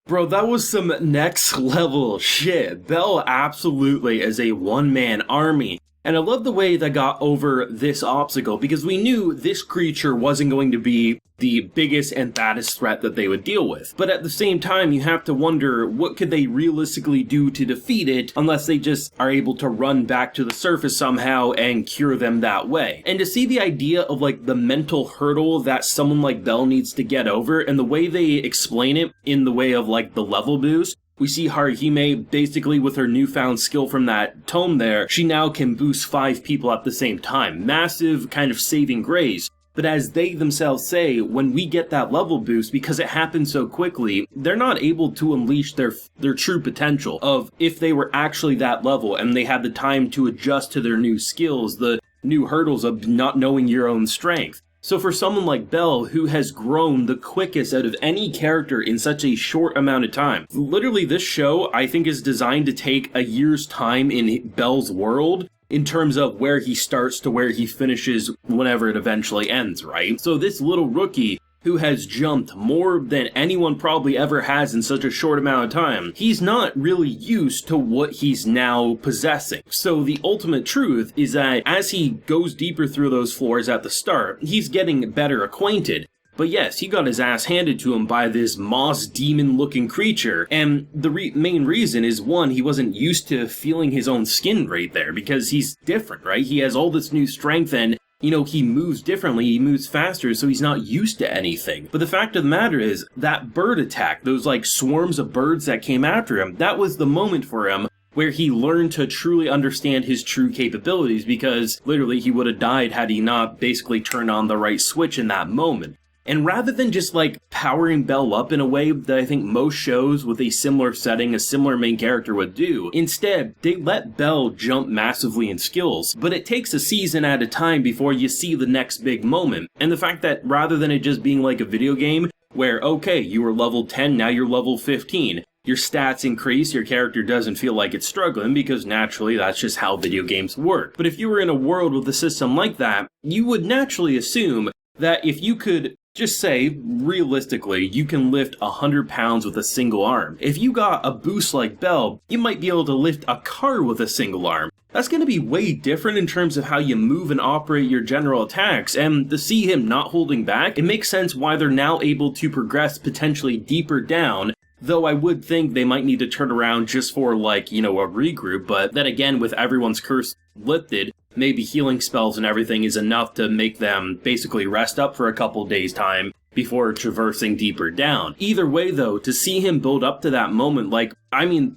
Bro, that was some next level shit. Bell absolutely is a one-man army. And I love the way they got over this obstacle, because we knew this creature wasn't going to be the biggest and baddest threat that they would deal with. But at the same time, you have to wonder, what could they realistically do to defeat it, unless they just are able to run back to the surface somehow and cure them that way. And to see the idea of like the mental hurdle that someone like Bell needs to get over, and the way they explain it in the way of like the level boost, we see Haruhime basically with her newfound skill from that tome there, she now can boost 5 people at the same time. Massive kind of saving grace. But as they themselves say, when we get that level boost, because it happens so quickly, they're not able to unleash their true potential of if they were actually that level and they had the time to adjust to their new skills, the new hurdles of not knowing your own strength. So for someone like Bell, who has grown the quickest out of any character in such a short amount of time, literally this show, I think, is designed to take a year's time in Bell's world in terms of where he starts to where he finishes whenever it eventually ends, right? So this little rookie who has jumped more than anyone probably ever has in such a short amount of time, he's not really used to what he's now possessing. So the ultimate truth is that as he goes deeper through those floors at the start, he's getting better acquainted. But yes, he got his ass handed to him by this moss demon looking creature, and the main reason is, one, he wasn't used to feeling his own skin right there, because he's different, right? He has all this new strength and he moves differently, he moves faster, so he's not used to anything. But the fact of the matter is, that bird attack, those like swarms of birds that came after him, that was the moment for him where he learned to truly understand his true capabilities, because literally he would have died had he not basically turned on the right switch in that moment. And rather than just like powering Bell up in a way that I think most shows with a similar setting, a similar main character would do, instead, they let Bell jump massively in skills. But it takes a season at a time before you see the next big moment. And the fact that rather than it just being like a video game, where, okay, you were level 10, now you're level 15. Your stats increase, your character doesn't feel like it's struggling, because naturally that's just how video games work. But if you were in a world with a system like that, you would naturally assume that if you could just say, realistically, you can lift 100 pounds with a single arm. If you got a boost like Bell, you might be able to lift a car with a single arm. That's going to be way different in terms of how you move and operate your general attacks, and to see him not holding back, it makes sense why they're now able to progress potentially deeper down. Though I would think they might need to turn around just for, like, a regroup, but then again, with everyone's curse lifted, maybe healing spells and everything is enough to make them basically rest up for a couple days' time before traversing deeper down. Either way, though, to see him build up to that moment,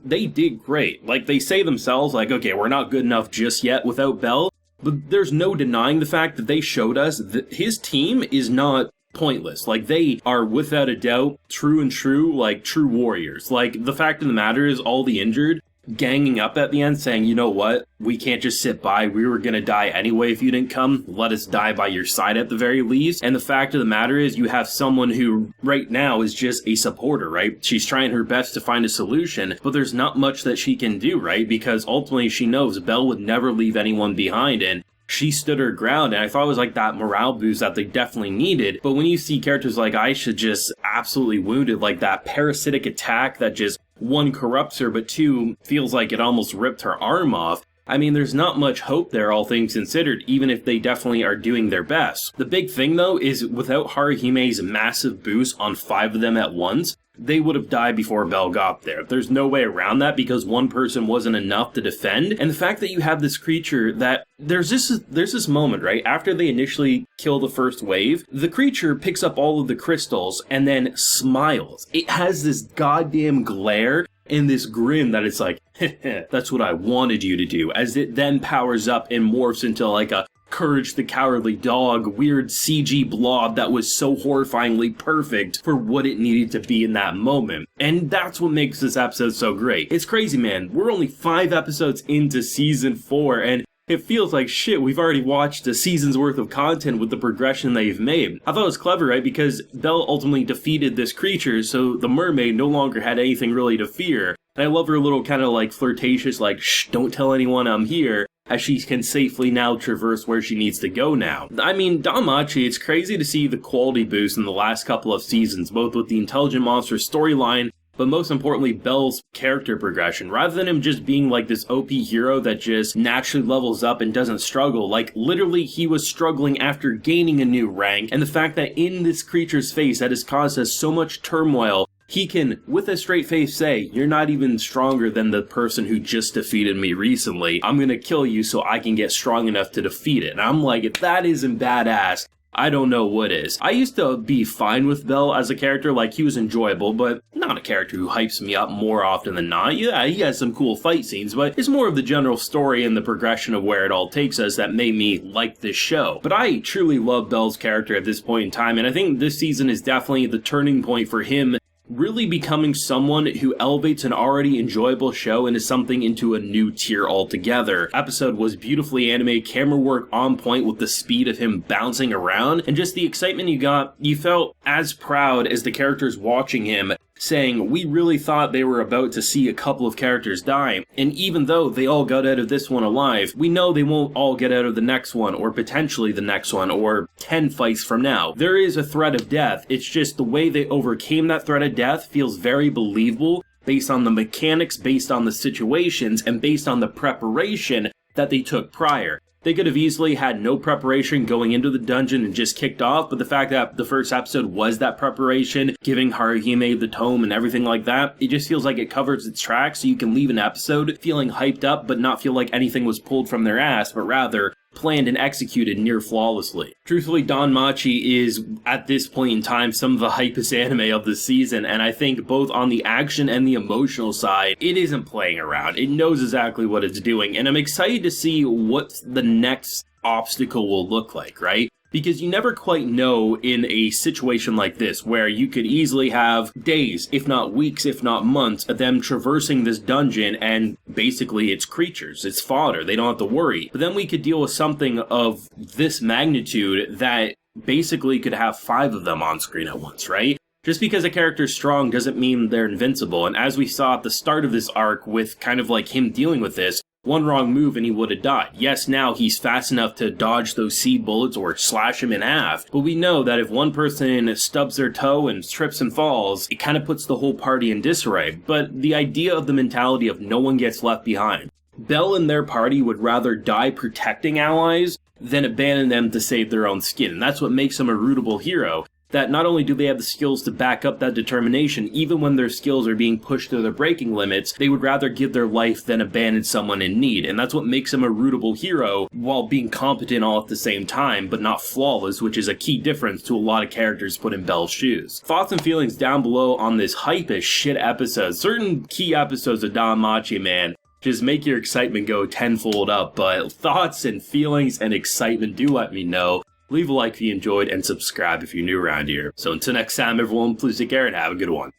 they did great. Like, they say themselves, like, okay, we're not good enough just yet without Bell, but there's no denying the fact that they showed us that his team is not pointless. Like, they are without a doubt true warriors. Like, the fact of the matter is, all the injured ganging up at the end saying, you know what, we can't just sit by, we were gonna die anyway if you didn't come, let us die by your side at the very least. And the fact of the matter is, you have someone who right now is just a supporter, right? She's trying her best to find a solution, but there's not much that she can do, right? Because ultimately she knows Bell would never leave anyone behind, and she stood her ground, and I thought it was like that morale boost that they definitely needed. But when you see characters like Aisha just absolutely wounded, like that parasitic attack that just, one, corrupts her, but two, feels like it almost ripped her arm off, I mean, there's not much hope there, all things considered, even if they definitely are doing their best. The big thing, though, is without Haruhime's massive boost on 5 of them at once, they would have died before Bell got there. There's no way around that, because one person wasn't enough to defend. And the fact that you have this creature that there's this moment, right? After they initially kill the first wave, the creature picks up all of the crystals and then smiles. It has this goddamn glare and this grin that it's like, that's what I wanted you to do, as it then powers up and morphs into like a Courage the Cowardly Dog, weird CG blob that was so horrifyingly perfect for what it needed to be in that moment. And that's what makes this episode so great. It's crazy, man. We're only 5 episodes into season 4, and it feels like shit, we've already watched a season's worth of content with the progression they've made. I thought it was clever, right? Because Belle ultimately defeated this creature, so the mermaid no longer had anything really to fear. And I love her little kind of like flirtatious, like, shh, don't tell anyone I'm here, as she can safely now traverse where she needs to go now. I mean, DanMachi, it's crazy to see the quality boost in the last couple of seasons, both with the Intelligent Monster storyline but most importantly, Bell's character progression. Rather than him just being like this OP hero that just naturally levels up and doesn't struggle, like literally he was struggling after gaining a new rank, and the fact that in this creature's face that has caused us so much turmoil, he can, with a straight face, say, you're not even stronger than the person who just defeated me recently. I'm gonna kill you so I can get strong enough to defeat it. And I'm like, if that isn't badass, I don't know what is. I used to be fine with Bell as a character, like he was enjoyable, but not a character who hypes me up more often than not. Yeah, he has some cool fight scenes, but it's more of the general story and the progression of where it all takes us that made me like this show. But I truly love Bell's character at this point in time, and I think this season is definitely the turning point for him really becoming someone who elevates an already enjoyable show into a new tier altogether. Episode was beautifully animated, camera work on point with the speed of him bouncing around, and just the excitement you got. You felt as proud as the characters watching him, saying, we really thought they were about to see a couple of characters die, and even though they all got out of this one alive, we know they won't all get out of the next one, or potentially the next one, or 10 fights from now. There is a threat of death, it's just the way they overcame that threat of death feels very believable, based on the mechanics, based on the situations, and based on the preparation that they took prior. They could have easily had no preparation going into the dungeon and just kicked off, but the fact that the first episode was that preparation, giving Haruhime the tome and everything like that, it just feels like it covers its tracks, so you can leave an episode feeling hyped up but not feel like anything was pulled from their ass, but rather planned and executed near flawlessly. Truthfully, DanMachi is, at this point in time, some of the hypest anime of the season, and I think both on the action and the emotional side, it isn't playing around. It knows exactly what it's doing, and I'm excited to see what the next obstacle will look like, right? Because you never quite know in a situation like this, where you could easily have days, if not weeks, if not months, of them traversing this dungeon and basically it's creatures, it's fodder, they don't have to worry. But then we could deal with something of this magnitude that basically could have 5 of them on screen at once, right? Just because a character's strong doesn't mean they're invincible, and as we saw at the start of this arc with kind of like him dealing with this, one wrong move and he would have died. Yes, now he's fast enough to dodge those seed bullets or slash him in half, but we know that if one person stubs their toe and trips and falls, it kind of puts the whole party in disarray. But the idea of the mentality of no one gets left behind. Bell and their party would rather die protecting allies than abandon them to save their own skin, and that's what makes them a rootable hero. That not only do they have the skills to back up that determination, even when their skills are being pushed to their breaking limits, they would rather give their life than abandon someone in need. And that's what makes them a rootable hero, while being competent all at the same time, but not flawless, which is a key difference to a lot of characters put in Bell's shoes. Thoughts and feelings down below on this hype as shit episode. Certain key episodes of DanMachi, man, just make your excitement go tenfold up, but thoughts and feelings and excitement, do let me know. Leave a like if you enjoyed, and subscribe if you're new around here. So until next time, everyone, please take care and have a good one.